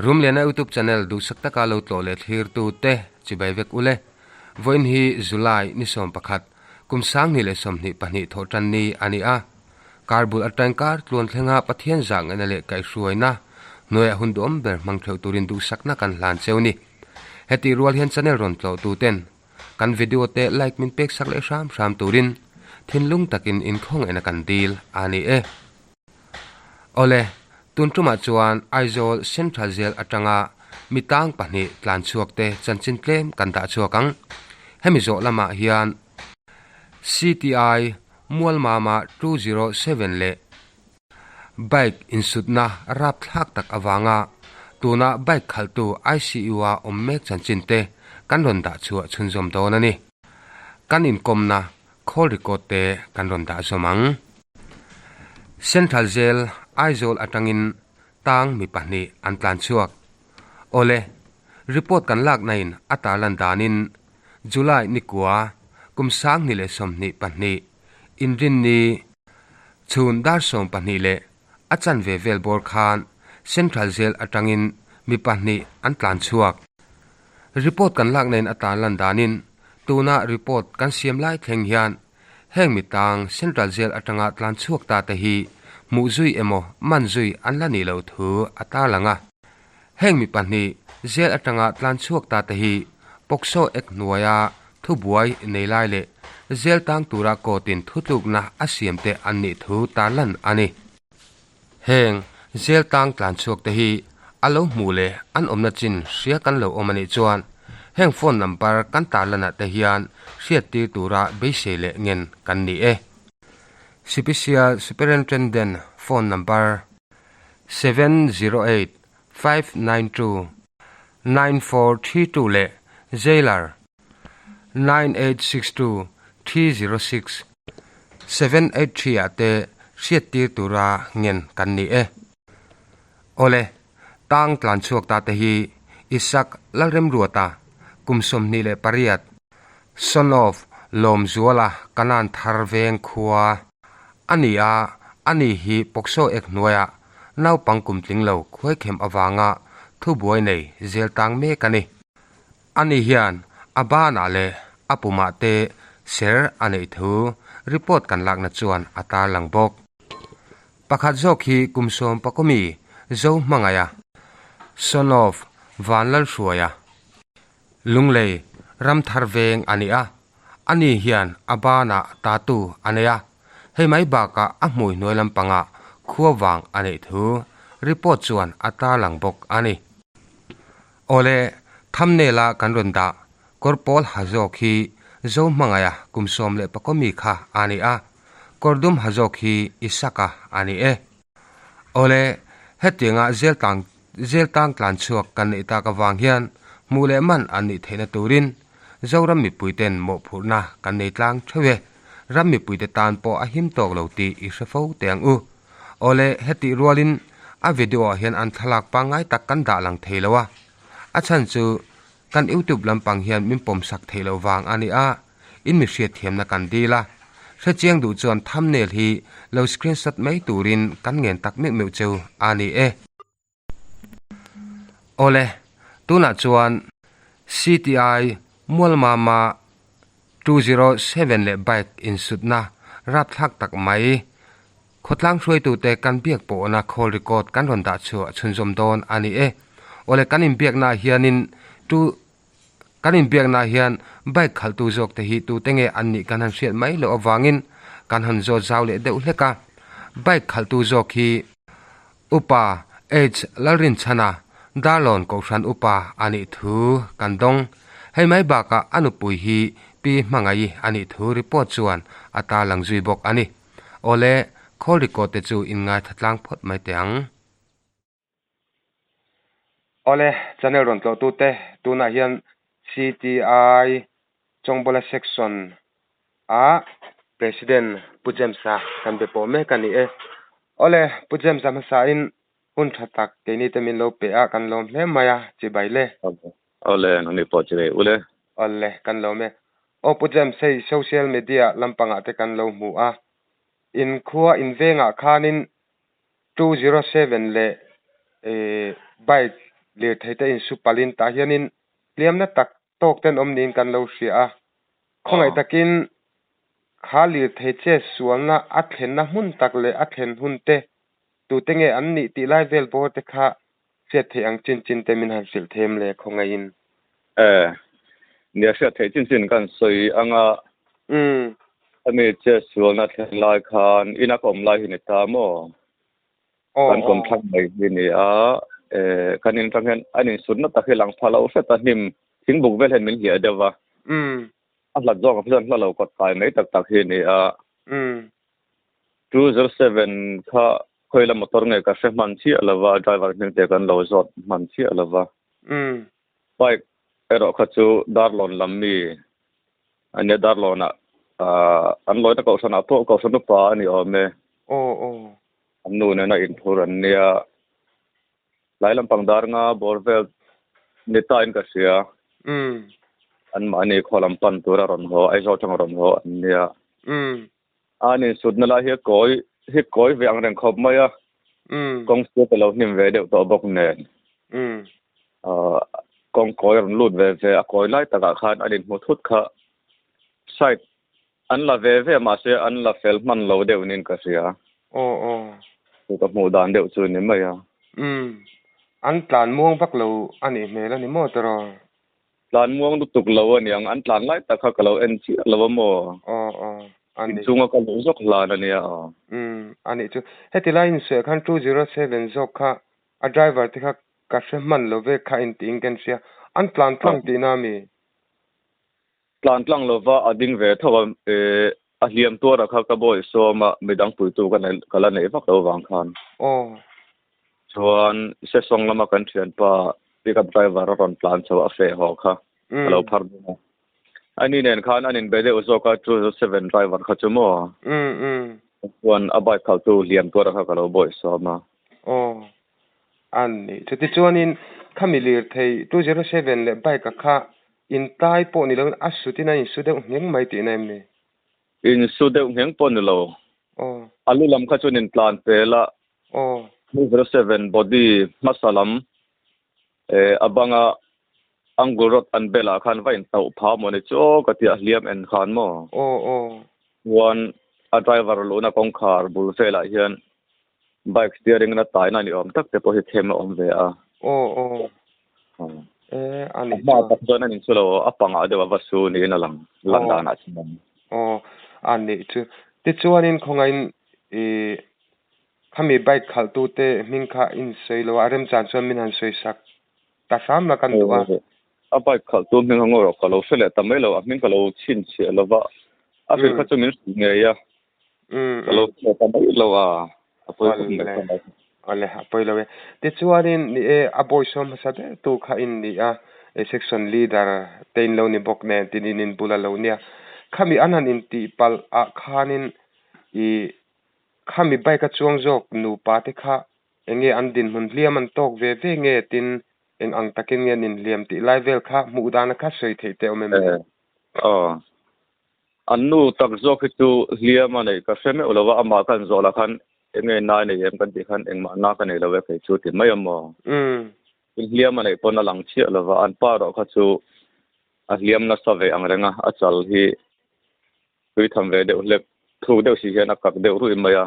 room lena YouTube channel du sakta ka lo tlo le thir tu te chibai vek ule voin hi July ni som pakhat kum sang ni le som ni pani tho tan ni ani a karbul atang kar tlon thlenga pathian jang ena le kai hruaina noya hundom ber mang theu turin du sakna kan hlan cheuni heti rual hian channel ron tlo tu ten kan video te like min pek sak le ram turin thinlung takin in khong ena kan deal ani e ole tuntuma chuan Aizawl Central Jail atanga mitang pani tlan chuak te chanchin tlem kan da chuakang hemi zo lama hian CTI mual mama 207 le bike insutna rap thak tak awanga tuna bike khaltu ICU wa ommek chanchin te kan ron da chua chunjom donani kan in komna call record te kan ron da somang Central Jail Aizawl atangin tang mi pahni an tlan chuak ole report kan lak nain atalan danin July ni kwa kumsang ni le som ni pahni inrin ni chun dar som pahni le achan ve vel bor khan Central Jail atangin mi pahni an tlan chuak report kan lak nain atalan danin tuna report kan siam lai thleng hian heng mi tang Central Jail atanga tlan chuak ta te hi mu zui emo man zui an la ni lo thu atalanga heng mi pahni jail atanga tlan chuak ta te hi pokso ek nuaya thu buai nei lai le jail tang tura ko tin thutluk na asiam te anni thu talan ani heng jail tang tlan chuak te hi alo mu le an omna chin sia kan lo omani chuan heng phone number kan talana te hian siat ti tura be se le ngen kan ni e Special Superintendent phone number 708-592-9432 le Jailer 9862-306-783 ate siat ti tura ngen kan ni e ole tang tlan chuak ta te hi isak lalrem ruata kumsom ni le pariat son of lom zuala kanan tharveng khuwa ania ani hi pokso ek noya nau pangkum tlinglo khoi khem awanga thu buai nei zel tang me kani ani hian abana le apuma te ser anei thu report kan lak na chuan ata langbok pakhat zokhi kumsom pakomi zo mangaya son of vanlal shuaya lunglei ram tharveng ania ani hian abana tatu anaya hei mai baka amui noilam panga khuawang ani thu report chuan ata langbok ani ole thamnela kanronda korpol hazokhi zo mangaya kumsom le pakomi kha ani a kordum hazokhi isaka ani e ole hetinga zeltang tlan chuak kan ita ka wang hian mule man ani theina turin zoram mi puiten mo phurna kan nei tlang thwe rammi puite tan po a him tok lo ti I sefo teng u ole heti rualin a video hian an thalak pangai tak kan da lang theilowa a chan chu kan YouTube lampang hian min pom sak theilo wang ani a in mi hriat thiam na kan dila hre chiang du chuan thumbnail hi lo screenshot mai turin kan ngen tak me meu cheu ani e ole tuna chuan CTI mual mama 207 le bike in sutna rap thak tak mai khotlang hroi tu te kan biak po na call record kan ron da chu chunjom don ani e ole kan in biak na hian bike khal tu jok te hi tu tenge anni kan han hriat mai lo awangin kan han zo zaw le deuh hleka bike khal tu jok hi upa age lalrin chana dalon ko hran upa ani thu kan dong hei mai baka anupui hi pi mangai ani thu report chuan ata langjui bok ani ole call record te chu in ngai thatlang phot mai teang ole channel ron tlo tu te tuna hian CTI chongbola section a president pujemsa kan be po me kan ni e ole pujemsa ma sa in hun thatak ke ni te min lo pe a kan lom hle maya chi baile ole nani po chire ule ole kan lo me o pujem sei social media lampanga te kan lo mu a in khuwa in venga khanin 207 le bike le thei te in su palin ta hianin liam na tak tok ten nin kan lo hria a khongai takin kha lir thei che sual na a thlen na hun tak le a thlen hun te tu te nge an ni ti lai vel bo te kha che thei ang chin chin te min han sil them le khongai in nia sia thei chin kan soi anga ami che sual na thlen lai khan ina kom lai hi ni ta mo kan kom thang mai hi ni a kanin tang hen anin sunna ta helang phalo se ta nim thing buk vel hen min hi adewa a hlat jong phlan hla lo kot tai nei tak hi ni a 207 kha khoila motor nge ka se man chi alawa driver ning te kan lo zot man chi alawa bike ero kha chu darlon lammi ane darlona an loina ko sana to ko sanu pa ani ome annu ne na in thur an nia lailam pangdar nga borvel nita in ka sia an mani kholam pan tura ron ho ai zo chang ron ho an nia ani sudna la hi koi ve ang reng khop maya kong stu te lo nim ve de to bok ne kong koi ron lut ve a koi lai taka khan anin mu thut kha site an la ve ma se an la fel man lo de unin ka sia tu ka mu dan de chu ni maya an tlan muang bak lo ani me la ni mo tro tlan muang du tuk lo ani ang an tlan lai ta kha ka lo en chi lo mo ani chunga ka lo zok la na nia ani chu heti line se khan 207 zok kha a driver te kha ka se man lo ve kha in ting kan sia an tlan tlang ti na mi tlan tlang lo wa ading ve thawa a hliam to ra kha ka boy so ma midang pui tu kan kala nei vak lo wang khan chuan se song lama kan thian pa pickup driver ron plan chaw a fe ho kha lo phar na ani nen khan anin bede uzoka 207 driver kha chumo chuan a bike khal tu hliam to ra kha ka lo boy so ma ani chuti chuanin khamilir thei 207 le bike kha in tai po ni lo asutina in su de ngeng mai ti na me in su de ngeng pon lo alu lam kha chunin plan pe la 207 body masalam abanga angurot an bela khan vain tau pha mo ne cho ka ti hliam en khan mo one a driver lo na kong khar bul fela hian bike steering na tai na ni om tak te po hi them om ve a ani ma ta dona nin chulo apanga de wa su ni na lang landa na chim ani chu ti chuanin khongain khami bike khal tu te min kha in sei lo arem chan chon min han sei sak ta sam na kan tu a bike khal tu min ngoro ka lo fele ta mai lo a min ka lo chin che lo wa a fil kha chu min nge ya lo ta mai lo a apoi ku ne ka ale apoi lo ti chuanin ni a boy som sa de tu kha in ni a section leader tein lo ni bok ne tinin in bula lo nia khami anan in ti pal a khanin khami bike ka chuang jok nu pa te kha enge an din hun hliam an tok ve nge tin eng ang takin nge nin hliam ti lai vel kha mu dana kha sei thei te omem annu tak jok tu hliam ane ka feme ulawa ama kan zola khan enge na ne yem kan ti khan eng ma na kan ne lawe kai chu ti mai amo hliam ane pon lang chi ulawa an pa ro kha chu a hliam na sa ve ang renga a chal hi tui tham ve de lek thu de si hian a kak de ru im maya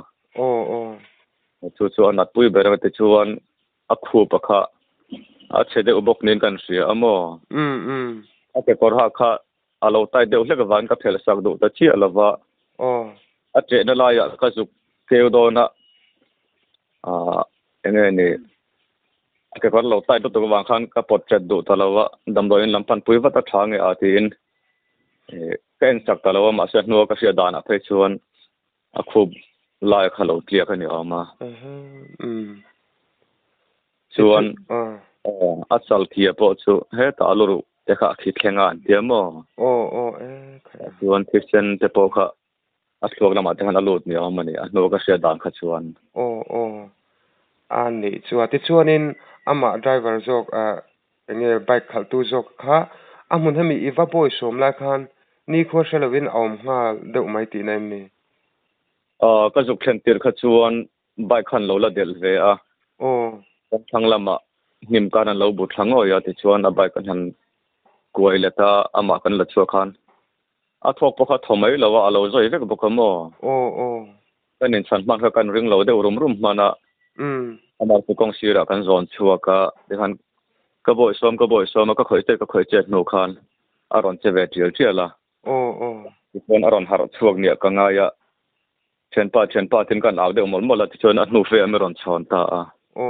chu chu anat pui ber te chuan a khu pakha a chede ubok nin kan sia amo a ke kor ha kha alo tai de lek van ka phel sak do ta chi alawa a che na la ya ka zu keu do na enge ni ke kor lo tai to wang khan ka pot chet do ta lawa dam do in lampan pui wa ta thange a tin ken sak ta lawa ma se no ka sia dana phe chuan a khub lai khalo clear ka ni ama chuan a chal thia po chu he ta lu te kha khi thlenga an tiamo chuan christian te po kha a thlok lama te han alut ni ama ni a no ka sia dan kha chuan ani chuwa ti chuanin ama driver jok enge bike khal tu jok kha amun hemi iwa boy som la khan ni kho shalawin awm nga deuh mai ti naim ni ka zuk thlen tir kha chuan bike khan lo la del ve a thang lama nim kan an lo bu thang o ya ti chuan a bike kan han kuai le ta ama kan la chu khan a thok pakha thomai lo a lo zoi vek bokamo o kan in san man kha kan ring lo de rum mana ama ku kong sira kan zon chuaka de han ka boi som ka khoi che no khan aron che ve tial tiala o ti chuan aron har chuak nia ka nga ya chen pa tin kan aw de mol la ti chuan a nu fe ameron chon ta a o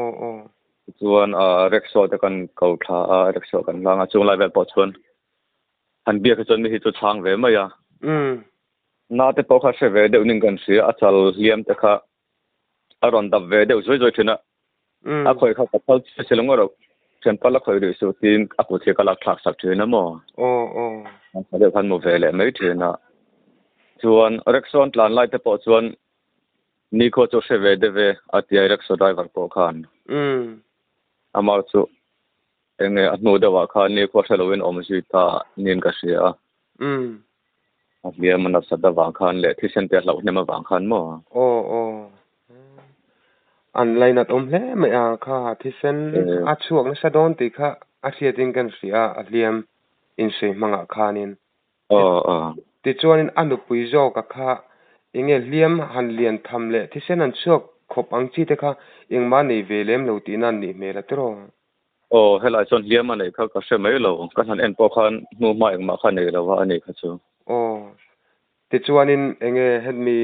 chuan rekso te kan ko tha rekso kan langa chung lai vel po chuan han bia ka chon mi hi chu chang ve ma ya na te po kha se ve de ning kan si a chal liam te kha aron da ve de zoi thina a khoi kha ka thal se long ro chen pa la khoi ri su tin a ku the ka la thak sak thina mo o a de kan mo ve le mai thina chuan rekson tlan lai te po chuan ni ko chu se ve de ve a ti rekso driver po khan amar chu enge anu de wa kha ni ko shalowin om si ta nin ka sia a bia mana sada wa khan le thi sen te lo ne ma wa khan mo o an lainat hle me a kha thi sen a chuak na sadon ti kha a thiatin kan sia a liam in se manga khanin ti chuanin anu pui zo ka kha inge liam han lian tham le thi sen an chuak khop ang chi te kha ingma nei velem lo ti nan ni me la tro hela chon liam anei kha ka se mai lo ka han en po khan nu ma eng ma khan nei lo wa ani kha chu ti chuanin enge hedmi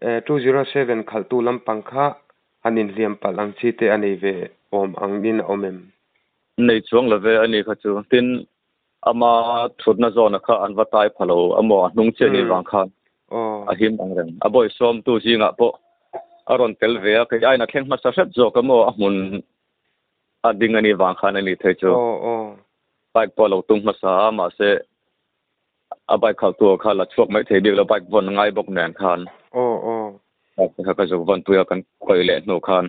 207 khaltu lampang kha anin liam palang chi te ani ve om ang din omem nei chuang la ve ani kha chu tin ama thutna zona kha an watai phalo amo nung che ni wang khan a him ang reng a boy som tu jinga po aron tel ve a kai ai na thleng ma sa set zo ka mo a mun a ding ani wang khan ani the chu bike polo tung ma sa ma se a bike khal tu kha la chuak mai the bi la bike bon ngai bok nen khan kha ka zo van tuya kan koi le no khan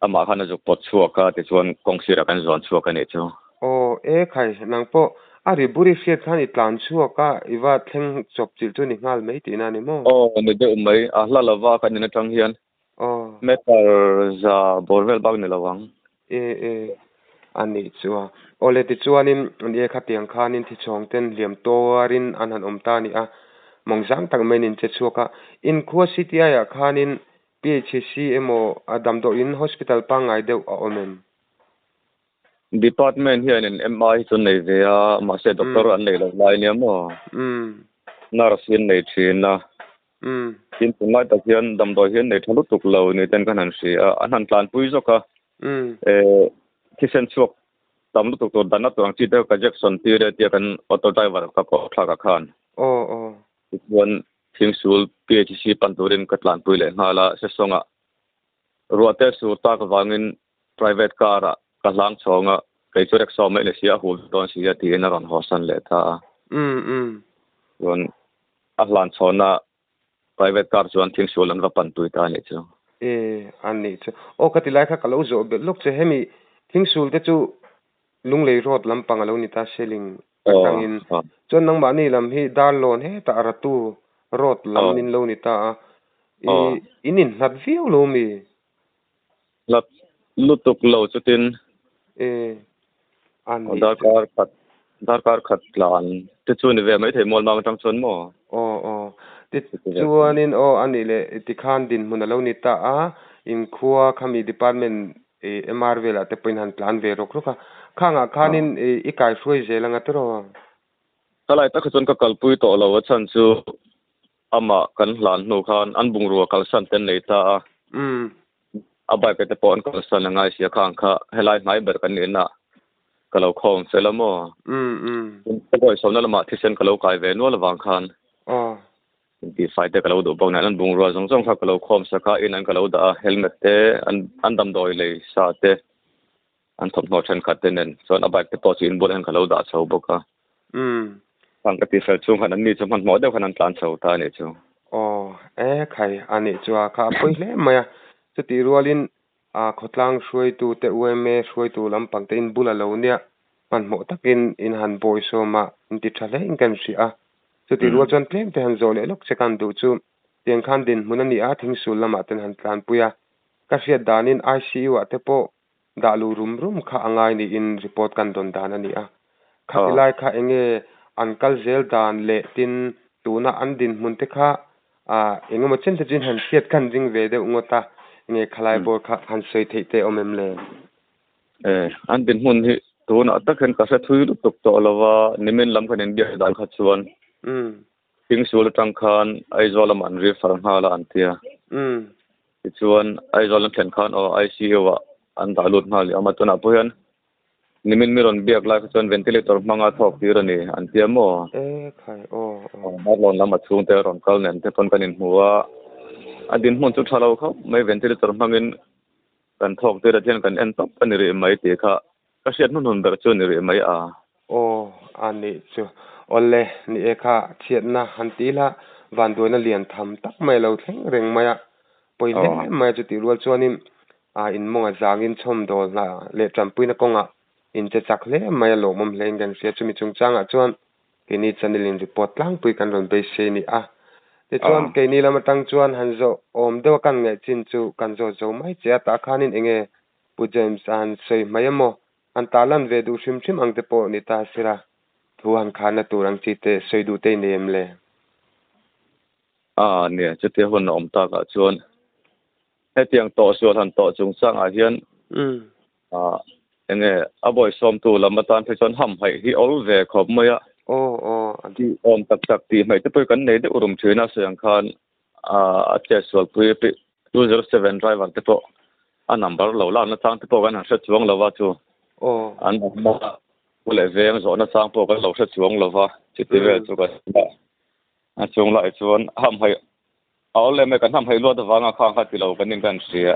ama khan zo pot chuak ka ti chuan kong sira kan zon chuak ani chu khai nang po ari buri fiat thani tlan chuak ka iwa thleng chop chil tu ni ngal mai ti na ni mo ni de mai a hla lawa kan ni tang hian metal za borvel bag ni lawang ani chuwa ole ti chuanin ni kha tiang khanin thi chong ten liam torin an han om ta ni a mongjang tak menin che chuaka in khuwa city ya khanin phc emo adam do in hospital pa ngai deu a omem department hian in mi chun nei ve a ma se doctor an nei lo lai ni mo nurse in nei thina tin tungai ta hian dam do hian nei thalu tuk lo ni ten kan han si an han tlan pui zo ka kisen chuak tam lu tuk to dan na to ang chi te ka jackson ti re ti kan auto driver ka ko thla ka khan chuan thing sul phc panturin ka tlan pui le hala se songa ruate su ta ka wangin private car ka lang chonga kai chu rekso mai le sia hu don sia ti na ron hosan le tha chuan a hlan chona private car chuan thing sul an va pan tui ta ni chu ani chu ka ti lai kha ka lo zo be lok che hemi thing sul te chu lunglei road lampang alo ni ta selling tangin chon nang ma ni lam hi dar lon he ta aratu road lam nin lo ni ta inin nat viu lo mi lat lutuk lo chutin ani dar kar khat lan te chu ni ve mai thei mol ma tang chon mo ti chuanin ani le ti khan din mun lo ni ta in khuwa khami department mrv la te point han plan ve rok roka khanga khanin ikai hroi zelanga tro talai ta khachon ka kalpui to lo chan chu ama kan hlan nu khan an bung ru kal san ten nei ta abai pe te pon kal san ngai sia khang kha helai mai ber kan ni na kalau khom selamo ko boy sona lama thisen kalau kai ve no lawang khan ti fight kalau do bong nan bung ru jong jong kha kalau khom sa kha in an kalau da helmet te an dam doi le sa te an thop no chen khat ten son abai te po chin bol an kalau da chho boka phang ka ti fel chung han an ni chom han mo de khan an tlan chho ta ni chu khai ani chua kha poi hle maya chu ti rualin khotlang shroi tu te ume shroi tu lampang te in bula lo nia man mo takin in han boy so ma in ti thale in kan si chu ti rual chon plem te han zole lok chekan du chu tiang khan din munani thing sul lama ten han tlan puya ka sia danin icu ate po dalu rum kha angai ni in report kan don dan ani a khatilai kha enge ankal zel dan le tin tuna andin munte kha enge mo chen chin han siat kan jing ve de ngota nge khalai bor kha han sei theite omem le andin mun hi tuna takhen ka sa thui tuk to lawa nimen lam kan india dal kha chuan ting sul tang khan ai zolam an ri far hala antia chuan ai zolam thlen khan o ICU wa an dalut hali amatuna poyan nimin miron biak la chuan ventilator manga thok tir ani antia mo khai lon lama chung te ron kal nen te pon kanin huwa adin mun chu thalo kho mai ventilator mangin kan thok te ra chen kan en top ani re mai te kha ka siat nun ber chu ni re mai ani chu olle ni ekha chiat na hantila van doina lian tham tak mai lo thleng reng maya poile mai chu ti rual chuanin in monga zangin chom dol na le trampuina konga in che chakle mai lo mom leng gan sia chumi chung changa chuan kini chanelin report lang pui kan ron be se ni te chuan kini lama tang chuan hanzo om dewa kan nge chin chu kan zo mai che ta khanin enge pu james an sei mayamo an talan ve du shim ang te po ni ta sira thuan khana turang chi te sei du te nem le ne che te hon om ta ka chuan he tiang to sual han to chung sang hian enge aboi som tu lamatan pe chon ham hai hi ol ve khop maya di om tak ti mai te poi kan nei de urum thina sang khan che sual pui 207 driver te po a number lo la na chang te po kan ha chuang lo wa chu an mo ule veng zo na chang po kan lo sa chuang lo wa chi te ve chu ka a chung lai chuan ham hai ol le me kan ham hai lo da wanga khang kha ti lo kan nin kan sia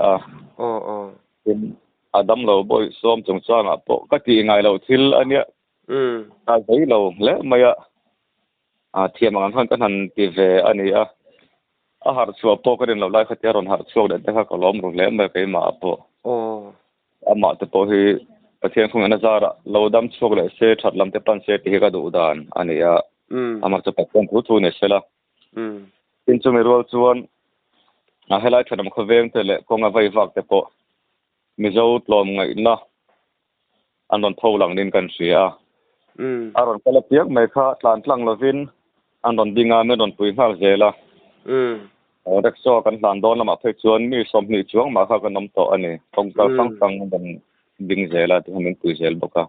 adam lo boy som chung changa po ka ti ngai lo thil ania ta zai lo le maya thiam ang han kan han ti ve ania har chu po ka rin lo lai khatia ron har chu de ta ka kolom ru le me kai ma po ama te po hi pathian khung ana zara lo dam chuk le se that lam te pan se ti ka du dan ania ama chu pathian thu ne sela tin chu me rol chuan helai thadam khoveng te le konga vai vak te po mizo tlom ngai na anon tho lang nin kan sia aron kala piak mai kha tlan tlang lovin anon dinga me don pui hal zela dak so kan hlan don lama phei chuan mi som ni chuang ma kha kan nom to ani tong ka sang tang dan ding zela tu min pui zel boka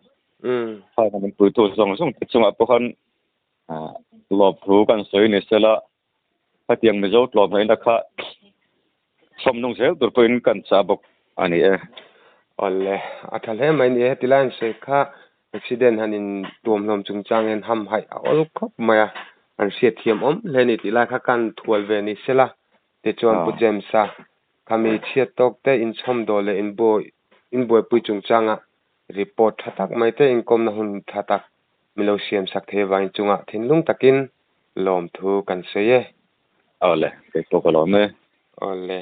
ha min pui to song chunga po khan lop thu kan soi ni sela patiang mizo tlom ngai na kha som nong zel tur poin kan cha bok ani olle athale mai ni tilan se kha accident hanin tom lom chung changen ham hai ol khop maya an siat thiam om leni tila kha kan thual ve ni sela te chon pu jemsa kami chiat tok te in chom dole in boy pui chung changa report thatak mai te in kom na hun thatak milo siam sak the wain chunga thinlung takin lom thu kan se ye ole ke to ko lo me ole